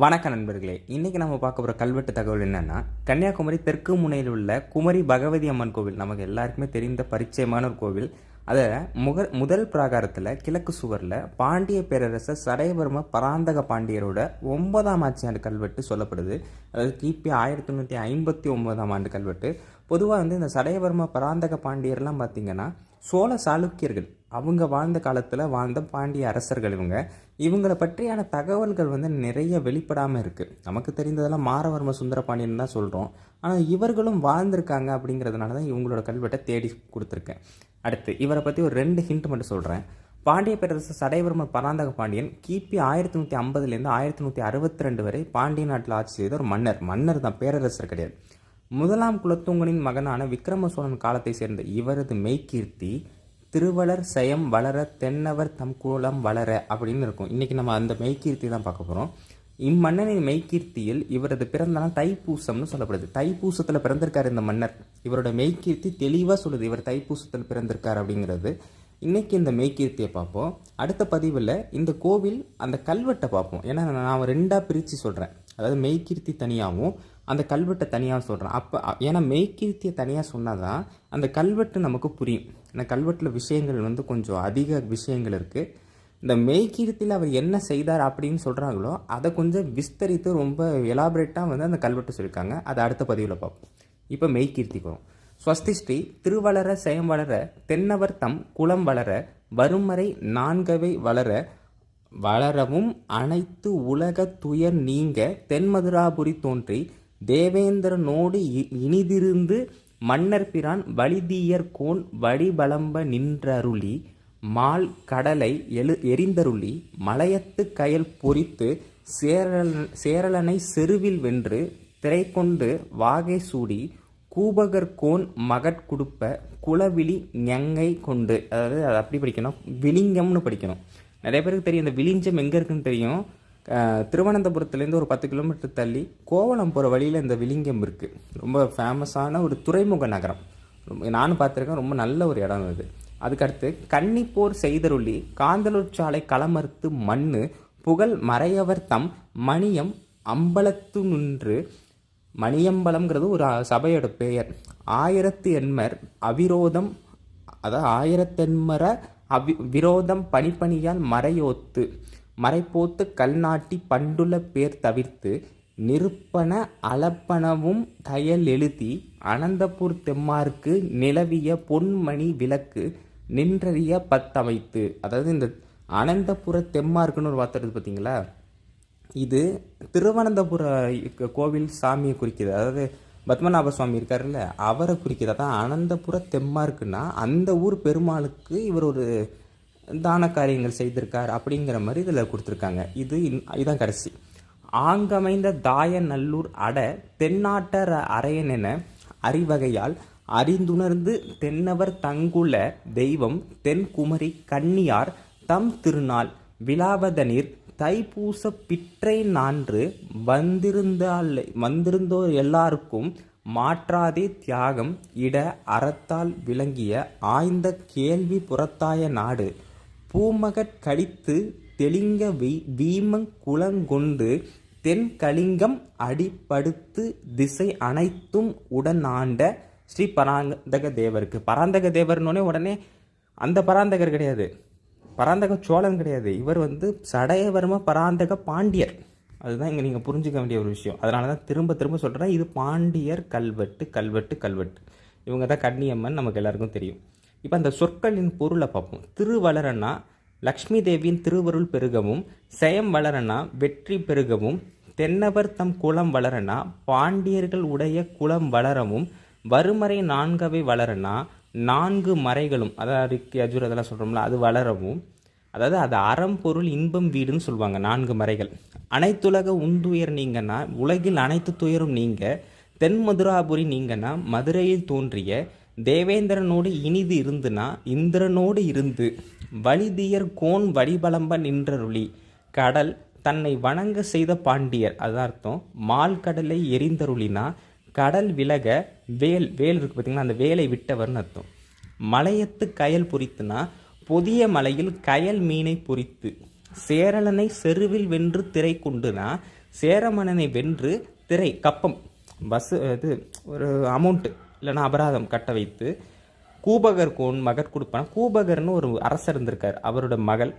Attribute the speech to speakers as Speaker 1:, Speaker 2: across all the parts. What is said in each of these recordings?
Speaker 1: வணக்க நண்பர்களே, இன்றைக்கி நம்ம பார்க்க போகிற கல்வெட்டு தகவல் என்னென்னா, கன்னியாகுமரி தெற்கு முனையில் உள்ள குமரி பகவதி அம்மன் கோவில். நமக்கு எல்லாருக்குமே தெரிந்த பரிச்சயமான ஒரு கோவில். அதில் முதல் பிராகாரத்தில் கிழக்கு சுவரில் பாண்டிய பேரரசர் சடையவர்ம பராந்தக பாண்டியரோட 9ஆம் ஆட்சியாண்டு கல்வெட்டு சொல்லப்படுது. அதாவது கிபி 1959ஆம் ஆண்டு கல்வெட்டு. பொதுவாக இந்த சடையவர்ம பராந்தக பாண்டியர்லாம் பார்த்திங்கன்னா சோழ சாளுக்கியர்கள் அவங்க வாழ்ந்த காலத்தில் வாழ்ந்த பாண்டிய அரசர்கள். இவங்களை பற்றியான தகவல்கள் நிறைய வெளிப்படாமல் இருக்குது. நமக்கு தெரிந்ததெல்லாம் மாரவர்ம சுந்தரபாண்டியன் தான் சொல்கிறோம். ஆனால் இவர்களும் வாழ்ந்திருக்காங்க. அப்படிங்கிறதுனால தான் இவங்களோட கல்வெட்டை தேடி கொடுத்துருக்கேன். அடுத்து இவரை பற்றி ஒரு 2 ஹிண்ட் மட்டும் சொல்கிறேன். பாண்டிய பேரரசர் சடையவர்ம பராந்தக பாண்டியன் கிபி 1150லேருந்து 1162 வரை பாண்டிய நாட்டில் ஆட்சி செய்த ஒரு மன்னர் தான், பேரரசர் கிடையாது. முதலாம் குலத்துங்கனின் மகனான விக்ரம சோழன் காலத்தை சேர்ந்த இவரது மெய்கீர்த்தி திருவளர் செயம் வளர தென்னவர் தம் குலம் வளர அப்படின்னு இருக்கும். இன்றைக்கி நம்ம அந்த மெய்கீர்த்தி தான் பார்க்க போகிறோம். இம்மன்னனின் மெய்கீர்த்தியில் இவரது பிறந்த நாள் தைப்பூசம்னு சொல்லப்படுது. தைப்பூசத்தில் பிறந்திருக்கார் இந்த மன்னர். இவரோட மெய்கீர்த்தி தெளிவாக சொல்லுது இவர் தைப்பூசத்தில் பிறந்திருக்கார் அப்படிங்கிறது. இன்றைக்கி இந்த மெய்கீர்த்தியை பார்ப்போம். அடுத்த பதிவில் இந்த கோவில் அந்த கல்வெட்டை பார்ப்போம். ஏன்னா நான் 2ஆக பிரித்து சொல்கிறேன். அதாவது மெய்கீர்த்தி தனியாகவும் அந்த கல்வெட்டை தனியாக சொல்கிறேன். ஏன்னா மெய்கீர்த்தியை தனியாக சொன்னால் தான் அந்த கல்வெட்டு நமக்கு புரியும். ஏன்னா கல்வெட்டில் விஷயங்கள் கொஞ்சம் அதிக விஷயங்கள் இருக்குது. இந்த மெய்கீர்த்தியில் அவர் என்ன செய்தார் அப்படின்னு சொல்கிறாங்களோ அதை கொஞ்சம் விஸ்தரித்து ரொம்ப எலாபரேட்டாக அந்த கல்வெட்டு சொல்லியிருக்காங்க. அதை அடுத்த பதிவில் பார்ப்போம். இப்போ மெய்கீர்த்திக்கு வரும். ஸ்வஸ்தி ஸ்ரீ திருவளர செயம் வளர தென்னவர் தம் குலம் வளர வருமறை நான்கவை வளர வளரவும் அனைத்து உலக துயர் நீங்க தென்மதுராபுரி தோன்றி தேவேந்திரனோடு இனிதிருந்து மன்னர் பிரான் வலிதீயர் கோன் வடிபலம்ப நின்றருளி மால் கடலை எரிந்தருளி மலையத்து கயல் பொறித்து சேரலனை செருவில் வென்று திரைக்கொண்டு வாகை சூடி கூபகர்கோன் மகட்குடுப்ப குலவிழி ஞங்கை கொண்டு. அதாவது அது அப்படி படிக்கணும், விலிங்கம்னு படிக்கணும். நிறைய பேருக்கு தெரியும் இந்த விலிஞ்சம் எங்கே இருக்குன்னு தெரியும். திருவனந்தபுரத்துலேருந்து ஒரு 10 கிலோமீட்டர் தள்ளி கோவளம் போகிற வழியில் இந்த விலிங்கம் இருக்குது. ரொம்ப ஃபேமஸான ஒரு துறைமுக நகரம். நானும் பார்த்துருக்கேன். ரொம்ப நல்ல ஒரு இடம் இது. அதுக்கடுத்து கன்னிப்போர் செய்தருளி காந்தலூர் சாலை களமறுத்து மண்ணு புகழ் மறையவர் தம் மணியம் அம்பலத்து நின்று. மணியம்பலம்ங்கிறது ஒரு சபையோட பெயர். 1000 எண்மர் அவிரோதம், அதாவது 1000 எண்மர விரோதம் பனிப்பணியால் மறைப்போத்து கல்நாட்டி பண்டுள்ள பேர் தவிர்த்து நிருப்பன அளப்பனவும் கயல் எழுதி அனந்தபுர் தெம்மார்க்கு நிலவிய பொன்மணி விளக்கு நின்றறிய பத்தமைத்து. அதாவது இந்த அனந்தபுர தெம்மார்க்குன்னு ஒரு வார்த்தை இருக்குது பார்த்தீங்களா, இது திருவனந்தபுர கோவில் சாமியை குறிக்குது. அதாவது பத்மநாப சுவாமி இருக்காருல்ல, அவரை குறிக்குது. அதான் அனந்தபுர தெம்மார்க்குன்னா அந்த ஊர் பெருமாளுக்கு இவர் ஒரு தான காரியங்கள் செய்திருக்கார் அப்படிங்கிற மாதிரி இதில் கொடுத்துருக்காங்க. இதுதான் கடைசி. ஆங்கமைந்த தாய நல்லூர் அட தென்னாட்டர் அரையன் என அறிவகையால் அறிந்துணர்ந்து தென்னவர் தங்குல தெய்வம் தென்குமரி கன்னியார் தம் திருநாள் விழாவதனிர் தைப்பூச பிற்றை நான்று வந்திருந்தோர் எல்லாருக்கும் மாற்றாதே தியாகம் இட அறத்தால் விளங்கிய ஆய்ந்த கேள்வி புறத்தாய நாடு பூமகட் கழித்து தெளிங்க வீமங் குளங்கொண்டு தென் கலிங்கம் அடிப்படுத்து திசை அனைத்தும் உடனாண்ட ஸ்ரீ பராந்தக தேவருக்கு. பராந்தக தேவர்னோடனே உடனே அந்த பராந்தகர் கிடையாது, பராந்தக சோழன் கிடையாது. இவர் சடையவர்ம பராந்தக பாண்டியர். அதுதான் இங்கே நீங்கள் புரிஞ்சிக்க வேண்டிய ஒரு விஷயம். அதனால தான் திரும்ப திரும்ப சொல்கிறேன், இது பாண்டியர் கல்வெட்டு கல்வெட்டு கல்வெட்டு. இவங்க தான் கன்னியம்மன், நமக்கு எல்லாருக்கும் தெரியும். இப்போ அந்த சொற்களின் பொருளை பார்ப்போம். திருவளரனா லக்ஷ்மி தேவியின் திருவருள் பெருகவும், செயம் வளரனா வெற்றி பெருகவும், தென்னவர் தம் குலம் வளரனா பாண்டியர்கள் உடைய குலம் வளரவும், வருமறை நான்கவை வளரனா 4 மறைகளும், அதாவது ரிக்கி அஜுர் அதெல்லாம் சொல்கிறோம்ல, அது வளரவும். அதாவது அது அறம் பொருள் இன்பம் வீடுன்னு சொல்லுவாங்க. 4 மறைகள். அனைத்துலக உந்துயர் நீங்கன்னா உலகில் அனைத்து துயரும் நீங்க, தென்மதுராபுரி நீங்கன்னா மதுரையில் தோன்றிய தேவேந்திரனோடு இனிது இருந்துனா இந்திரனோடு இருந்து, வலிதியர் கோன் வடிபலம்ப நின்றருளி கடல் தன்னை வணங்க செய்த பாண்டியர். அதுதான் அர்த்தம். மால் கடலை எரிந்தருளினா கடல் விலக வேல் இருக்கு பார்த்தீங்கன்னா, அந்த வேலை விட்டவர்னு அர்த்தம். மலையத்து கயல் பொறித்துனா புதிய மலையில் கயல் மீனை பொறித்து. சேரலனை செருவில் வென்று திரை கொண்டுனா சேரமன்னனை வென்று திரை கப்பம் இது ஒரு அமௌண்ட்டு இல்லைன்னா அபராதம் கட்ட வைத்து கூபகர் கோன் மகர் கொடுப்பான. கூபகர்னு ஒரு அரசர் இருந்திருக்கார், அவரோட மகள்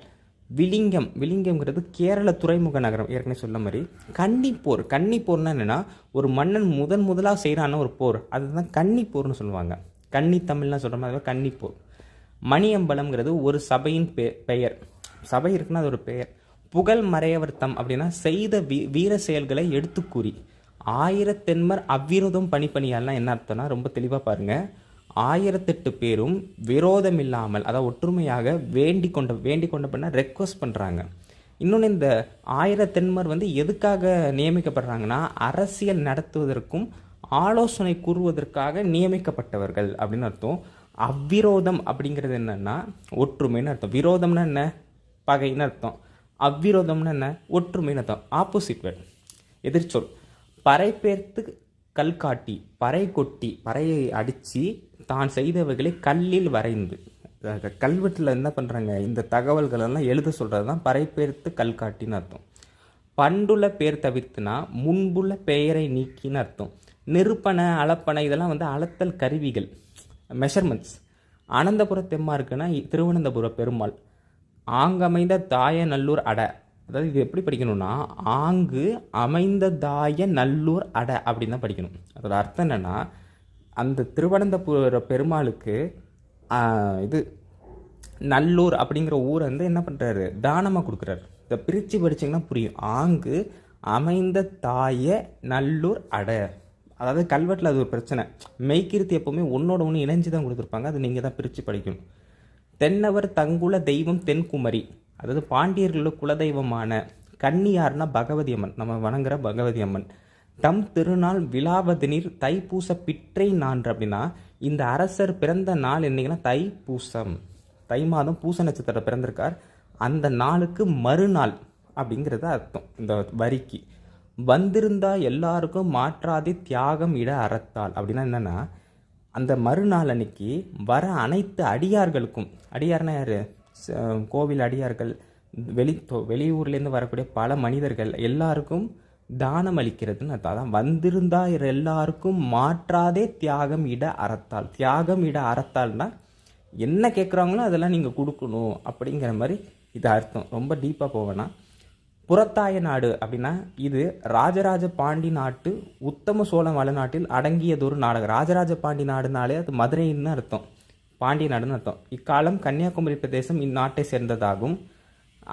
Speaker 1: விலிங்கம்ங்கிறது கேரள துறைமுக நகரம். ஏற்கனவே சொல்ல மாதிரி கன்னிப்போர். கன்னிப்போர்னா என்னென்னா ஒரு மன்னன் முதலாக செய்கிறான ஒரு போர், அதுதான் கன்னிப்போர்னு சொல்லுவாங்க. கன்னி தமிழ்லாம் சொல்கிற மாதிரி கன்னிப்போர். மணியம்பலம்ங்கிறது ஒரு சபையின் பெயர். சபை இருக்குன்னா அது ஒரு பெயர். புகழ் மறையவர்த்தம் அப்படின்னா செய்த வீர செயல்களை எடுத்து கூறி. 1000 தென்மர் அவ்விரோதம் பணியால்னா என்ன அர்த்தம்னா ரொம்ப தெளிவாக பாருங்கள். 1008 பேரும் விரோதம் இல்லாமல், அதாவது ஒற்றுமையாக வேண்டி கொண்ட பண்ண ரெக்வஸ்ட் பண்ணுறாங்க. இன்னொன்று இந்த 1000 தென்மர் எதுக்காக நியமிக்கப்படுறாங்கன்னா அரசியல் நடத்துவதற்கும் ஆலோசனை கூறுவதற்காக நியமிக்கப்பட்டவர்கள் அப்படின்னு அர்த்தம். அவ்விரோதம் அப்படிங்கிறது என்னன்னா ஒற்றுமைன்னு அர்த்தம். விரோதம்னா என்ன? பகைன்னு அர்த்தம். அவ்விரோதம்னா என்ன? ஒற்றுமைன்னு அர்த்தம். ஆப்போசிட் வேர்ட், எதிர்ச்சொல். பறை பேர்த்து கல் காட்டி, பறை கொட்டி, பறையை அடித்து தான் செய்தவைகளை கல்லில் வரைந்து. கல்வெட்டில் என்ன பண்ணுறாங்க, இந்த தகவல்களெல்லாம் எழுத சொல்கிறது தான் பறை பேர்த்து கல் காட்டின்னு அர்த்தம். பண்டுள்ள பேர் தவிர்த்துனா முன்புள்ள பெயரை நீக்கின்னு அர்த்தம். நெருப்பனை அளப்பனை இதெல்லாம் அளத்தல் கருவிகள், மெஷர்மெண்ட்ஸ். அனந்தபுர தெம்மாருக்குன்னா திருவனந்தபுர பெருமாள். ஆங்கமைந்த தாய நல்லூர் அட, அதாவது இது எப்படி படிக்கணும்னா ஆங்கு அமைந்த தாய நல்லூர் அட அப்படின்னு தான் படிக்கணும். அதோட அர்த்தம் என்னென்னா அந்த திருவனந்தபுர பெருமாளுக்கு இது நல்லூர் அப்படிங்கிற ஊரை என்ன பண்ணுறாரு, தானமாக கொடுக்குறாரு. இதை பிரித்து படிச்சிங்கன்னா புரியும். ஆங்கு அமைந்த தாய நல்லூர் அட, அதாவது கல்வெட்டில் அது ஒரு பிரச்சனை. மெய்க்கிருத்தி எப்போவுமே ஒன்னோட ஒன்று இணைஞ்சு தான் கொடுத்துருப்பாங்க, அது நீங்கள் தான் பிரித்து படிக்கணும். தென்னவர் தங்குல தெய்வம் தென்குமரி, அதாவது பாண்டியர்களோட குலதெய்வமான கன்னியார்னா பகவதி அம்மன், நம்ம வணங்குற பகவதி அம்மன். தம் திருநாள் விழாவதினீர் தைப்பூச பிற்றை நான்று அப்படின்னா இந்த அரசர் பிறந்த நாள் என்னைக்குன்னா தைப்பூசம், தை மாதம் பூச நட்சத்திரம் பிறந்திருக்கார். அந்த நாளுக்கு மறுநாள் அப்படிங்கிறது அர்த்தம் இந்த வரிக்கு. வந்திருந்தா எல்லாருக்கும் மாற்றாதே தியாகம் இட அறத்தால் அப்படின்னா என்னன்னா அந்த மறுநாள் அன்னைக்கு வர அனைத்து அடியார்களுக்கும், அடியார்னா யார், கோவில் அடியார்கள், வெளியூர்லேருந்து வரக்கூடிய பல மனிதர்கள் எல்லாருக்கும் தானம் அளிக்கிறதுன்னு அதான் வந்திருந்தா எல்லாருக்கும் மாற்றாதே தியாகம் இட அறத்தால். தியாகம் இட அறத்தால்னா என்ன கேட்குறாங்களோ அதெல்லாம் நீங்கள் கொடுக்கணும் அப்படிங்கிற மாதிரி இது அர்த்தம். ரொம்ப டீப்பாக போவேன்னா புறத்தாய நாடு அப்படின்னா இது ராஜராஜ பாண்டி நாட்டு உத்தம சோழ வளநாட்டில் அடங்கியதொரு நாடகம். ராஜராஜ பாண்டி நாடுனாலே அது மதுரைன்னு அர்த்தம், பாண்டிய நாடுன்னு அர்த்தம். இக்காலம் கன்னியாகுமரி பிரதேசம் இந்நாட்டை சேர்ந்ததாகும்.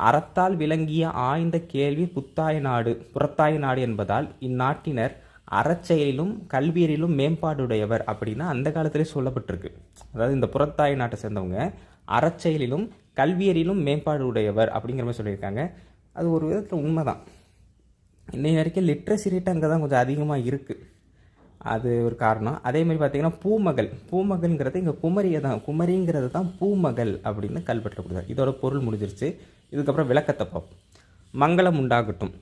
Speaker 1: அறத்தால் விளங்கிய ஆய்ந்த கேள்வி புறத்தாய நாடு என்பதால் இந்நாட்டினர் அறச்செயலிலும் கல்வியலிலும் மேம்பாடுடையவர் அப்படின்னா அந்த காலத்திலே சொல்லப்பட்டிருக்கு. அதாவது இந்த புறத்தாய நாட்டை சேர்ந்தவங்க அறச்செயலிலும் கல்வியலிலும் மேம்பாடு உடையவர் அப்படிங்கிற மாதிரி சொல்லியிருக்காங்க. அது ஒரு விதத்தில் உண்மை தான். இன்னைய வரைக்கும் லிட்ரஸி ரேட் அங்கே தான் கொஞ்சம் அதிகமாக இருக்குது, அது ஒரு காரணம். அதேமாதிரி பார்த்திங்கன்னா பூமகள்ங்கிறது இங்கே குமரிங்கிறது தான் பூமகள் அப்படின்னு கல்வெட்டப்படுது. இதோட பொருள் முடிஞ்சிருச்சு. இதுக்கப்புறம் விளக்கத்தை பார்ப்போம். மங்களம் உண்டாகட்டும்.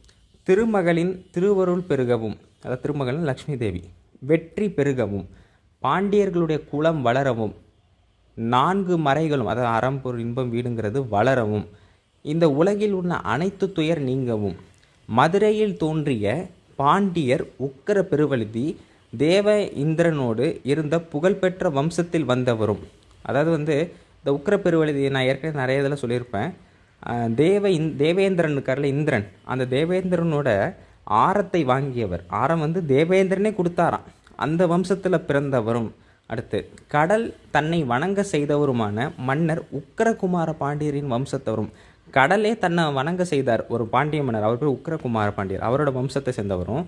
Speaker 1: திருமகளின் திருவருள் பெருகவும், அதாவது திருமகளின் லக்ஷ்மி தேவி வெற்றி பெருகவும், பாண்டியர்களுடைய குலம் வளரவும், 4 மறைகளும் அதாவது அறம் பொருள் இன்பம் வீடுங்கிறது வளரவும், இந்த உலகில் உள்ள அனைத்து துயர் நீங்கவும், மதுரையில் தோன்றிய பாண்டியர் உக்கர பெருவழுதி தேவ இந்திரனோடு இருந்த புகழ்பெற்ற வம்சத்தில் வந்தவரும். அதாவது இந்த உக்கர பெருவழுதி நான் ஏற்கனவே நிறைய இதில் சொல்லியிருப்பேன். தேவேந்திரன் இருக்கார்ல இந்திரன், அந்த தேவேந்திரனோட ஆரத்தை வாங்கியவர். ஆரம் தேவேந்திரனே கொடுத்தாராம், அந்த வம்சத்தில் பிறந்தவரும். அடுத்து கடல் தன்னை வணங்க செய்தவருமான மன்னர் உக்கரகுமார பாண்டியரின் வம்சத்தவரும். கடலே தன்னை வணங்க செய்தார் ஒரு பாண்டிய மன்னர், அவர் பேர் உக்கரகுமார பாண்டியர், அவரோட வம்சத்தை சேர்ந்தவரும்.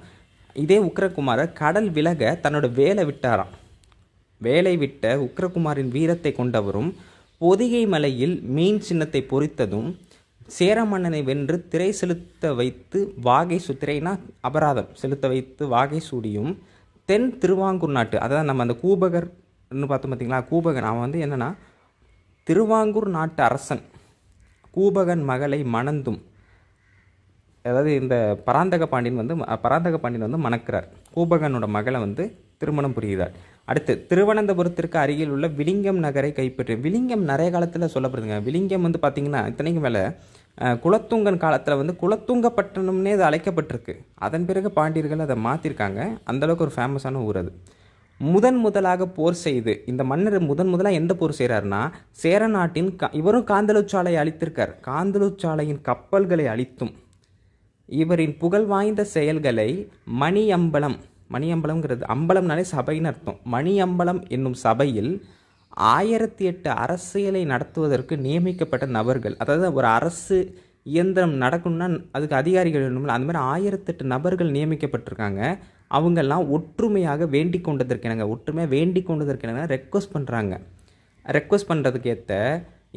Speaker 1: இதே உக்கரகுமாரர் கடல் விலக தன்னோட வேலை விட்டாராம். வேலை விட்ட உக்கரகுமாரின் வீரத்தை கொண்டவரும், பொதிகை மலையில் மீன் சின்னத்தை பொறித்ததும், சேர மன்னனை வென்று திரை செலுத்த வைத்து வாகை திரைனா அபராதம் செலுத்த வைத்து வாகை சூடியும், தென் திருவாங்கூர் நாட்டு, அதாவது நம்ம அந்த கூபகர்னு பார்த்தோம் பார்த்தீங்களா, கூபகன் அவன் என்னென்னா திருவாங்கூர் நாட்டு அரசன் கூபகன் மகளை மணந்தும், அதாவது இந்த பராந்தக பாண்டியன் மணக்கிறார். கூபகனோட மகளை திருமணம் புரிகிறார். அடுத்து திருவனந்தபுரத்திற்கு அருகில் உள்ள விலிங்கம் நகரை கைப்பற்றி. விலிங்கம் நிறைய காலத்தில் சொல்லப்படுதுங்க. விலிங்கம் பார்த்திங்கன்னா இத்தனைக்கு மேலே குலத்துங்கன் காலத்தில் வந்து குலத்துங்கப்பட்டினம்னே அது அழைக்கப்பட்டிருக்கு. அதன் பிறகு பாண்டியர்கள் அதை மாற்றிருக்காங்க. அந்தளவுக்கு ஒரு ஃபேமஸான ஊர் அது. முதலாக போர் செய்து இந்த மன்னர் முதலாக எந்த போர் செய்கிறாருன்னா, சேர நாட்டின் இவரும் காந்தளூர்ச்சாலையை அழித்திருக்கார். காந்தளூர்ச்சாலையின் கப்பல்களை அழித்தும் இவரின் புகழ் வாய்ந்த செயல்களை மணியம்பலம்ங்கிறது அம்பலம்னாலே சபைன்னு அர்த்தம். மணியம்பலம் என்னும் சபையில் 1008 அரசியலை நடத்துவதற்கு நியமிக்கப்பட்ட நபர்கள், அதாவது ஒரு அரசு இயந்திரம் நடக்கணும்னா அதுக்கு அதிகாரிகள் வேணும்ல, அந்த மாதிரி 1008 நபர்கள் நியமிக்கப்பட்டிருக்காங்க. அவங்கெல்லாம் ஒற்றுமையாக வேண்டிக் கொண்டதற்கெனங்க ரெக்வஸ்ட் பண்ணுறாங்க. ரெக்வஸ்ட் பண்ணுறதுக்கு ஏற்ற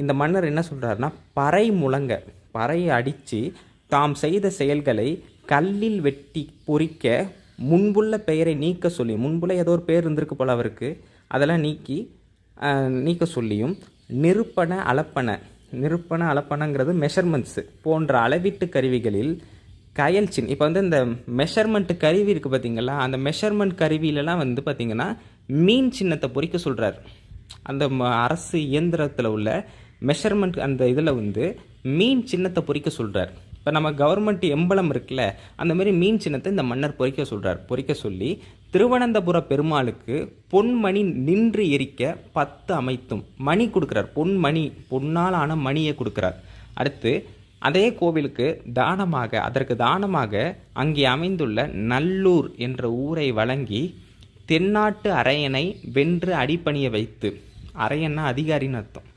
Speaker 1: இந்த மன்னர் என்ன சொல்கிறாருன்னா, பறையை அடித்து தாம் செய்த செயல்களை கல்லில் வெட்டி பொறிக்க முன்புள்ள பெயரை நீக்க சொல்லி, முன்புள்ள ஏதோ ஒரு பேர் இருந்திருக்கு போல் அவருக்கு, அதெல்லாம் நீக்க சொல்லியும் நிருப்பண அளப்பனங்கிறது மெஷர்மெண்ட்ஸு போன்ற அளவீட்டு கருவிகளில் கயல்சின், இப்போ வந்து இந்த மெஷர்மெண்ட் கருவி இருக்குது பார்த்திங்களா, அந்த மெஷர்மெண்ட் கருவியிலலாம் வந்து பார்த்திங்கன்னா மீன் சின்னத்தை பொறிக்க சொல்கிறார். அந்த அரசு இயந்திரத்தில் உள்ள மெஷர்மெண்ட் அந்த இதில் வந்து மீன் சின்னத்தை பொறிக்க சொல்கிறார். இப்போ நம்ம கவர்மெண்ட் எம்பளம் இருக்குல்ல, அந்த மாதிரி மீன் சின்னத்தை இந்த மன்னர் பொறிக்க சொல்லி திருவனந்தபுர பெருமாளுக்கு பொன்மணி நின்று எரிக்க 10 அமைத்தும் மணி கொடுக்குறார். பொன்னால் ஆன மணியை கொடுக்குறார். அடுத்து அதே கோவிலுக்கு அதற்கு தானமாக அங்கே அமைந்துள்ள நல்லூர் என்ற ஊரை வழங்கி தென்னாட்டு அரையனை வென்று அடிப்பணிய வைத்து, அரையன்னா அதிகாரின்னு அர்த்தம்.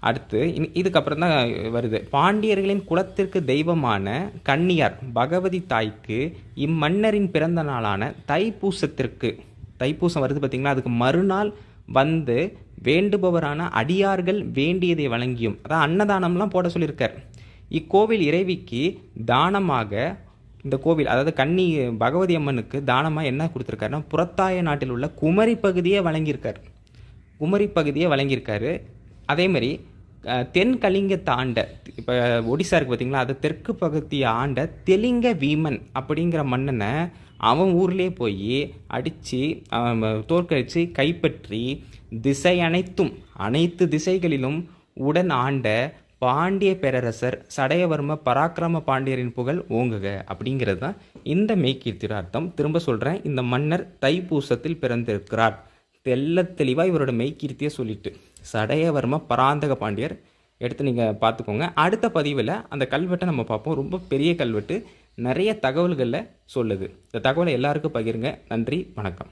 Speaker 1: அடுத்து இதுக்கப்புறம் தான் வருது, பாண்டியர்களின் குலத்திற்கு தெய்வமான கன்னியார் பகவதி தாய்க்கு இம்மன்னரின் பிறந்த நாளான தைப்பூசம் வருது பார்த்திங்களா, அதுக்கு மறுநாள் வந்து வேண்டுபவரான அடியார்கள் வேண்டியதை வழங்கியும், அதான் அன்னதானம்லாம் போட சொல்லியிருக்கார். இக்கோவில் இறைவிக்கு தானமாக இந்த கோவில், அதாவது கன்னி பகவதி அம்மனுக்கு தானமாக என்ன கொடுத்துருக்காருன்னா, புறத்தாய நாட்டில் உள்ள குமரி பகுதியை வழங்கியிருக்காரு. அதே மாதிரி தென்கலிங்கத்தை ஆண்ட, இப்போ ஒடிசா இருக்குது பார்த்திங்களா, அது தெற்கு பகுதியை ஆண்ட தெலிங்க வீமன் அப்படிங்கிற மன்னனை அவன் ஊர்லேயே போய் அடித்து தோற்கடித்து கைப்பற்றி அனைத்து திசைகளிலும் உடன் ஆண்ட பாண்டிய பேரரசர் சடையவர்ம பராக்கிரம பாண்டியரின் புகழ் ஓங்குக அப்படிங்கிறது தான் இந்த மெய்கீர்த்தியோட அர்த்தம். திரும்ப சொல்கிறேன், இந்த மன்னர் தைப்பூசத்தில் பிறந்திருக்கிறார். தெளிவாக இவரோட மெய்கீர்த்தியை சொல்லிட்டு சடையவர்ம பராந்தக பாண்டியர் எடுத்து நீங்கள் பார்த்துக்கோங்க. அடுத்த பதிவில் அந்த கல்வெட்டை நம்ம பார்ப்போம். ரொம்ப பெரிய கல்வெட்டு, நிறைய தகவல்களில் சொல்லுது. இந்த தகவலை எல்லாருக்கும் பகிருங்க. நன்றி, வணக்கம்.